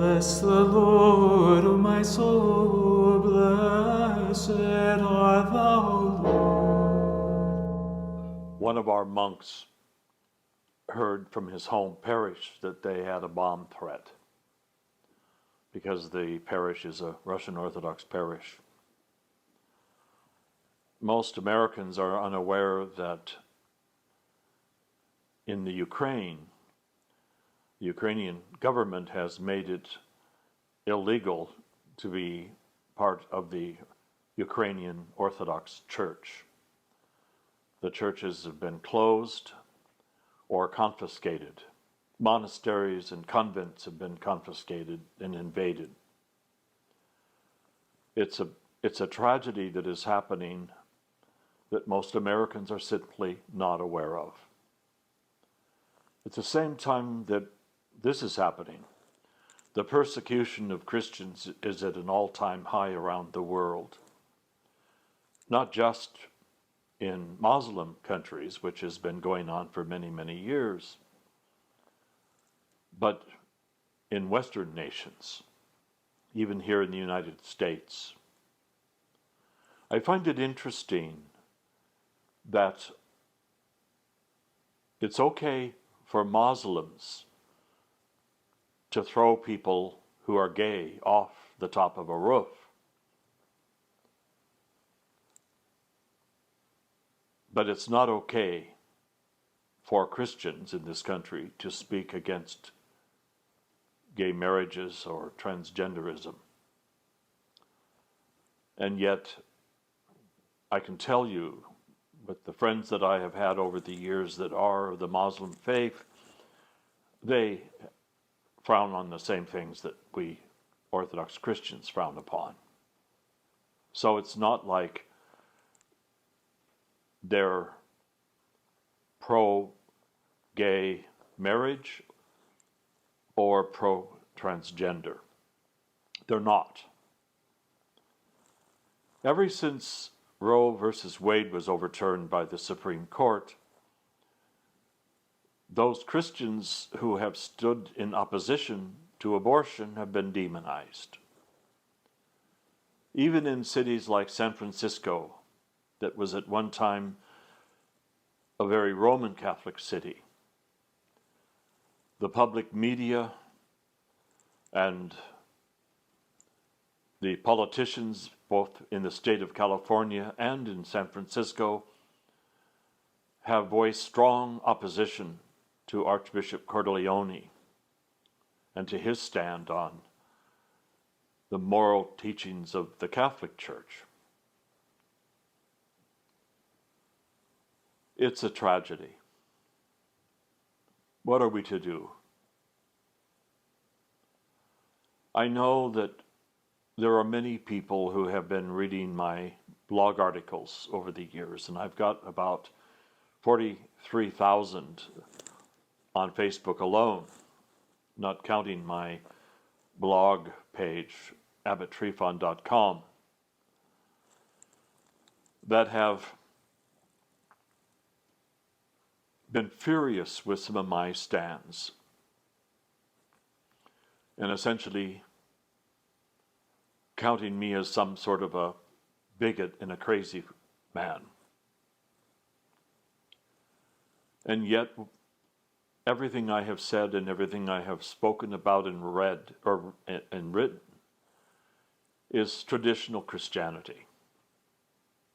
Bless the Lord, O my soul, blessed art thou, Lord. One of our monks heard from his home parish that they had a bomb threat because the parish is a Russian Orthodox parish. Most Americans are unaware that in the Ukrainian government has made it illegal to be part of the Ukrainian Orthodox Church. The churches have been closed or confiscated. Monasteries and convents have been confiscated and invaded. It's a tragedy that is happening that most Americans are simply not aware of. At the same time that this is happening, the persecution of Christians is at an all-time high around the world. Not just in Muslim countries, which has been going on for many, many years, but in Western nations, even here in the United States. I find it interesting that it's okay for Muslims to throw people who are gay off the top of a roof. But it's not okay for Christians in this country to speak against gay marriages or transgenderism. And yet, I can tell you, with the friends that I have had over the years that are of the Muslim faith, they frown on the same things that we Orthodox Christians frown upon. So it's not like they're pro-gay marriage or pro-transgender. They're not. Ever since Roe versus Wade was overturned by the Supreme Court, those Christians who have stood in opposition to abortion have been demonized. Even in cities like San Francisco, that was at one time a very Roman Catholic city, the public media and the politicians, both in the state of California and in San Francisco, have voiced strong opposition to Archbishop Cordileone and to his stand on the moral teachings of the Catholic Church. It's a tragedy. What are we to do? I know that there are many people who have been reading my blog articles over the years, and I've got about 43,000 on Facebook alone, not counting my blog page, abbotTryphon.com, that have been furious with some of my stands and essentially counting me as some sort of a bigot and a crazy man. And yet, everything I have said and everything I have spoken about and read and written is traditional Christianity.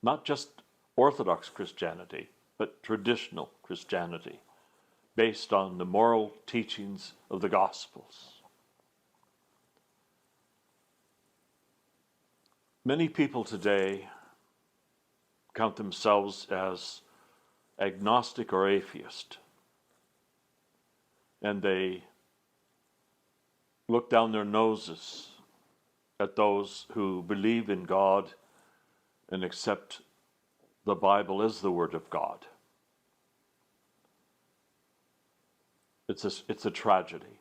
Not just Orthodox Christianity, but traditional Christianity, based on the moral teachings of the Gospels. Many people today count themselves as agnostic or atheist, and they look down their noses at those who believe in God and accept the Bible as the Word of God. It's a tragedy.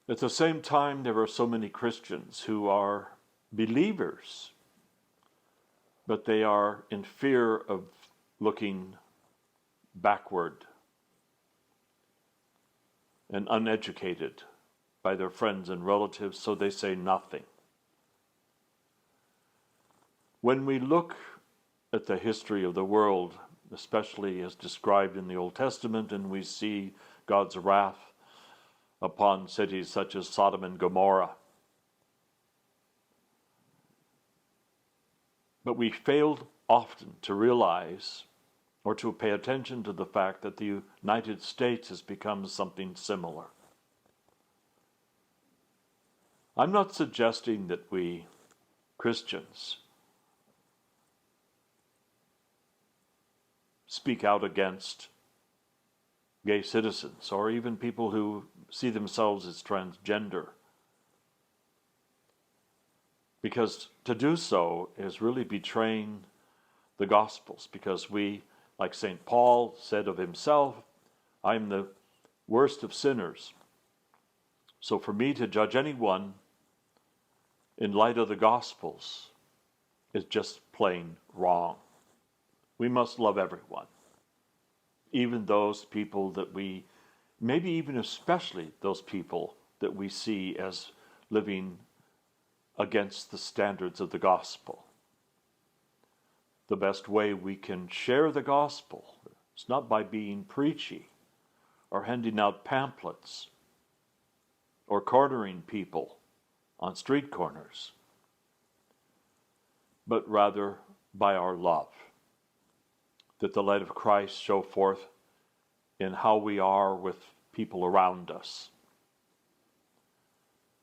At the same time, there are so many Christians who are believers, but they are in fear of looking backward and uneducated by their friends and relatives, so they say nothing. When we look at the history of the world, especially as described in the Old Testament, and we see God's wrath upon cities such as Sodom and Gomorrah, but we failed often to realize or to pay attention to the fact that the United States has become something similar. I'm not suggesting that we Christians speak out against gay citizens or even people who see themselves as transgender, because to do so is really betraying the Gospels, because we, like St. Paul said of himself, I'm the worst of sinners. So for me to judge anyone in light of the Gospels is just plain wrong. We must love everyone, even those people that we, maybe even especially those people that we see as living against the standards of the gospel. The best way we can share the gospel is not by being preachy or handing out pamphlets or cornering people on street corners, but rather by our love, that the light of Christ show forth in how we are with people around us.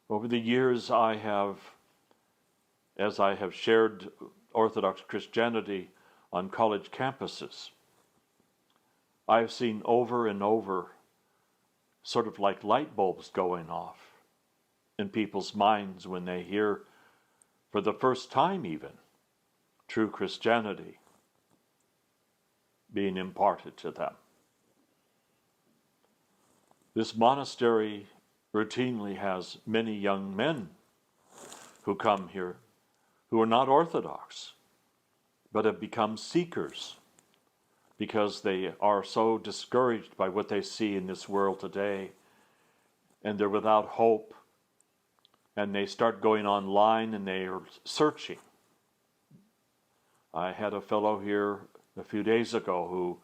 Over the years, as I have shared Orthodox Christianity on college campuses, I've seen over and over, sort of like light bulbs going off in people's minds when they hear, for the first time even, true Christianity being imparted to them. This monastery routinely has many young men who come here who are not Orthodox, but have become seekers because they are so discouraged by what they see in this world today, and they're without hope, and they start going online and they are searching. I had a fellow here a few days ago who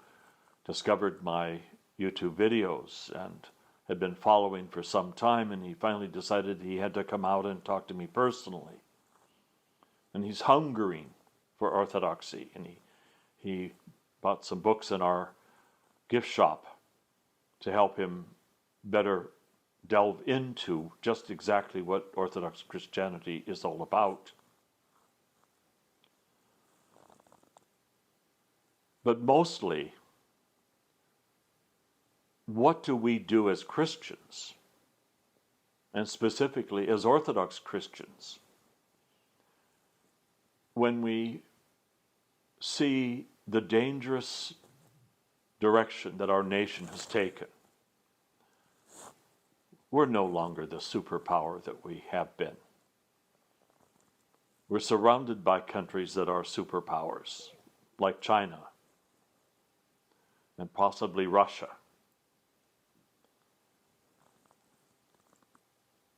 discovered my YouTube videos and had been following for some time, and he finally decided he had to come out and talk to me personally. And he's hungering for orthodoxy, and he bought some books in our gift shop to help him better delve into just exactly what Orthodox Christianity is all about. But mostly, what do we do as Christians, and specifically as Orthodox Christians, when we see the dangerous direction that our nation has taken? We're no longer the superpower that we have been. We're surrounded by countries that are superpowers, like China and possibly Russia.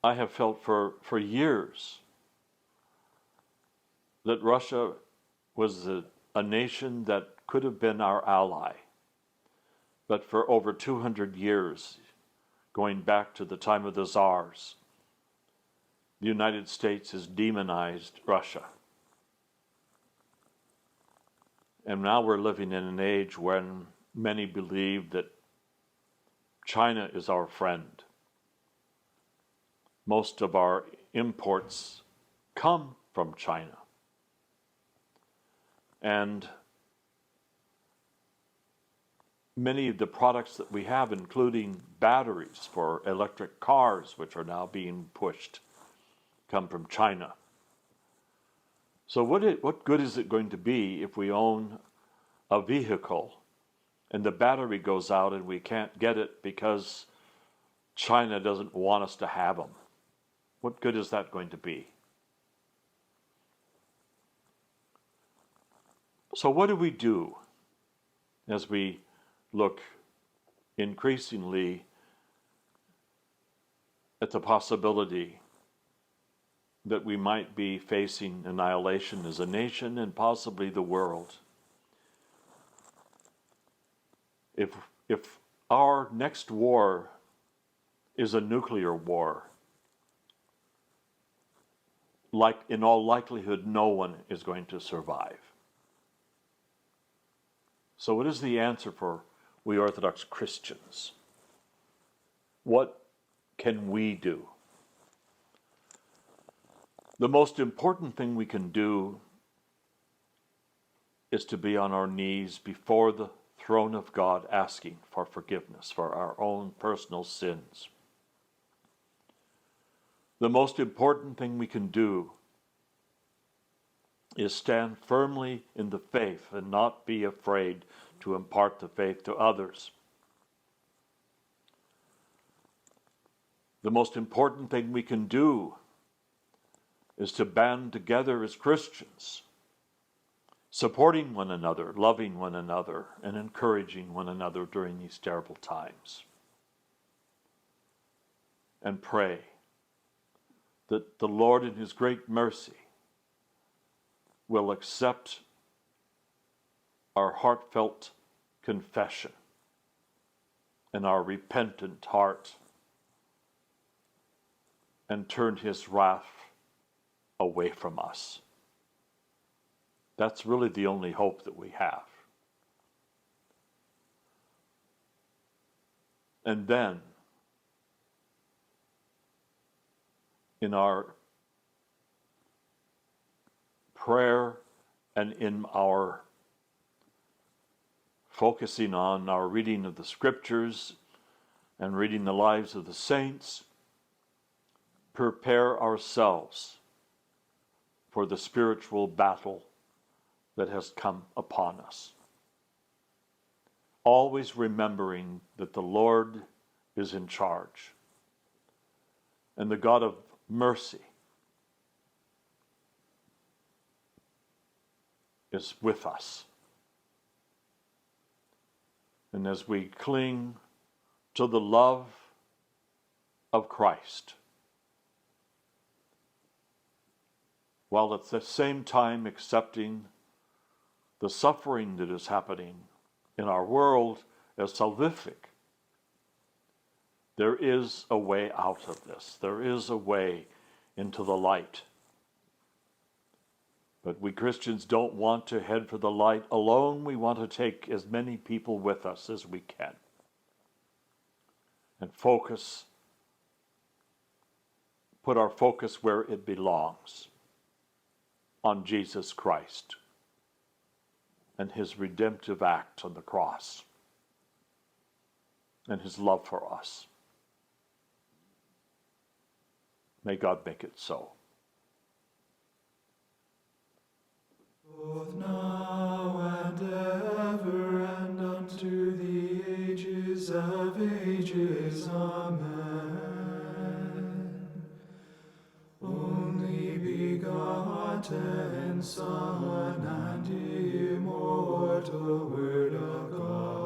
I have felt for years that Russia was a nation that could have been our ally. But for over 200 years, going back to the time of the Tsars, the United States has demonized Russia. And now we're living in an age when many believe that China is our friend. Most of our imports come from China. And many of the products that we have, including batteries for electric cars, which are now being pushed, come from China. So what good is it going to be if we own a vehicle and the battery goes out and we can't get it because China doesn't want us to have them? What good is that going to be? So what do we do as we look increasingly at the possibility that we might be facing annihilation as a nation and possibly the world. If our next war is a nuclear war, like in all likelihood, no one is going to survive. So what is the answer for we Orthodox Christians? What can we do? The most important thing we can do is to be on our knees before the throne of God asking for forgiveness for our own personal sins. The most important thing we can do is stand firmly in the faith and not be afraid to impart the faith to others. The most important thing we can do is to band together as Christians, supporting one another, loving one another, and encouraging one another during these terrible times. And pray that the Lord in His great mercy will accept our heartfelt confession and our repentant heart and turn His wrath away from us. That's really the only hope that we have. And then, in our prayer and in our focusing on our reading of the scriptures and reading the lives of the saints, prepare ourselves for the spiritual battle that has come upon us. Always remembering that the Lord is in charge and the God of mercy is with us. And as we cling to the love of Christ, while at the same time accepting the suffering that is happening in our world as salvific, there is a way out of this. There is a way into the light. But we Christians don't want to head for the light alone. We want to take as many people with us as we can and put our focus where it belongs, on Jesus Christ and His redemptive act on the cross and His love for us. May God make it so. Both now and ever and unto the ages of ages. Amen. Only begotten Son and immortal Word of God,